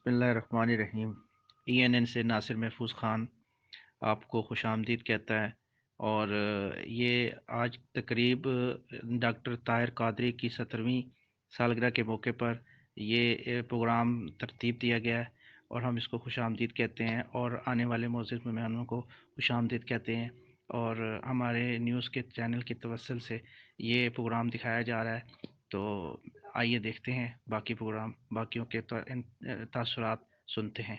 بسم اللہ الرحمن الرحیم۔ ENN سے ناصر محفوظ خان آپ کو خوش آمدید کہتا ہے، اور یہ آج تقریب ڈاکٹر طاہر قادری کی 70ویں سالگرہ کے موقع پر یہ پروگرام ترتیب دیا گیا ہے، اور ہم اس کو خوش آمدید کہتے ہیں اور آنے والے معزز مہمانوں کو خوش آمدید کہتے ہیں، اور ہمارے نیوز کے چینل کی توسل سے یہ پروگرام دکھایا جا رہا ہے۔ تو آئیے دیکھتے ہیں باقی پروگرام، باقیوں کے تاثرات سنتے ہیں۔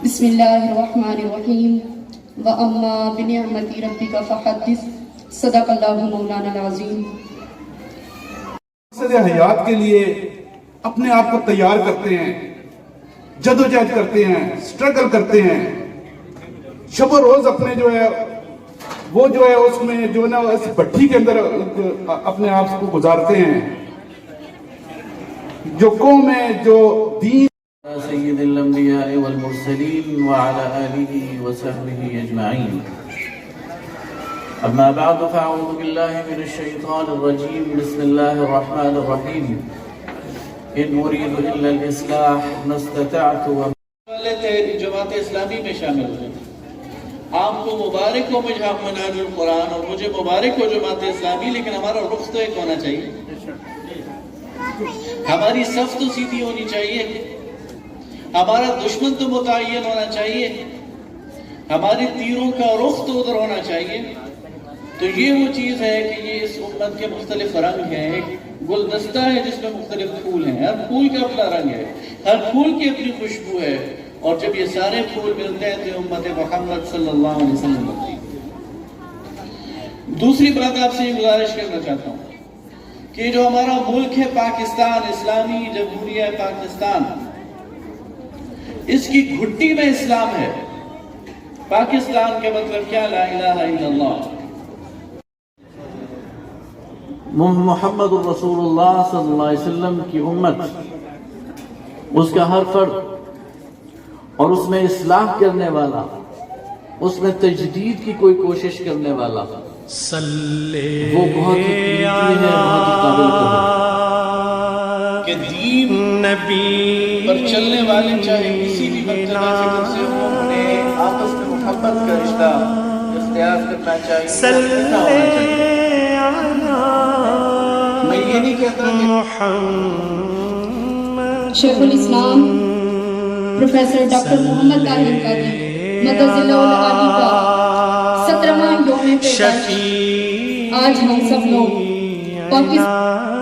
بسم اللہ الرحمن الرحیم وَأَمَّا بِنِعْمَةِ رَبِّكَ فَحَدِّثْ صدق اللہ مولانا العظیم۔ مقصد حیات کے لیے اپنے آپ کو تیار کرتے ہیں، جدوجہد کرتے ہیں، سٹرگل کرتے ہیں، شب و روز اپنے وہ اس میں اس بھٹی کے اندر اپنے آپ کو گزارتے ہیں، جو قوم ہے، جو دین سید الانبیاء والمرسلین وعلى آلہ وصحبہ اجمعین۔ اما بعد فاعوذ باللہ من الشیطان الرجیم، بسم اللہ الرحمن الرحیم۔ ان اريد الا الاصلاح ما استطعت۔ والے تھے جماعت اسلامی میں شامل ہوئے، آپ کو مبارک ہو مجھے منہج القرآن، اور مجھے مبارک ہو جماعت اسلامی، لیکن ہمارا رخ تو ایک ہونا چاہیے، ہماری صف تو سیدھی ہونی چاہیے، ہمارا دشمن تو متعین ہونا چاہیے، ہمارے تیروں کا رخ تو ادھر ہونا چاہیے۔ تو یہ وہ چیز ہے کہ یہ اس امت کے مختلف رنگ ہیں، ایک گلدستہ ہے جس میں مختلف پھول ہیں، ہر پھول کا اپنا رنگ ہے، ہر پھول کی اپنی خوشبو ہے، اور جب یہ سارے پھول ملتے ہیں تو امت محمد صلی اللہ علیہ وسلم بنتی ہے۔ دوسری بات آپ سے یہ گزارش کرنا چاہتا ہوں کہ جو ہمارا ملک ہے پاکستان، اسلامی جمہوریہ پاکستان، اس کی گھٹی میں اسلام ہے۔ پاکستان کا مطلب کیا؟ لا الہ الا اللہ، محمد الرسول اللہ صلی اللہ علیہ وسلم کی امت، اس کا ہر فرد، اور اس میں اصلاح کرنے والا، اس میں تجدید کی کوئی کوشش کرنے والا، وہ بہت ہی قیمتی ہے، بہت ہی قابل ہے کہ دین نبی پر چلنے والے چاہے کسی بھی فکر سے ہوں، انہیں آپس میں محبت کا رشتہ اختیار کرنا چاہیے۔ میں یہ نہیں کہتا کہ شیخ الاسلام پروفیسر ڈاکٹر محمد طاہر قادری مدد اللہ العالی کا 17واں یوم پیدائش آج ہم سب لوگ پاکستان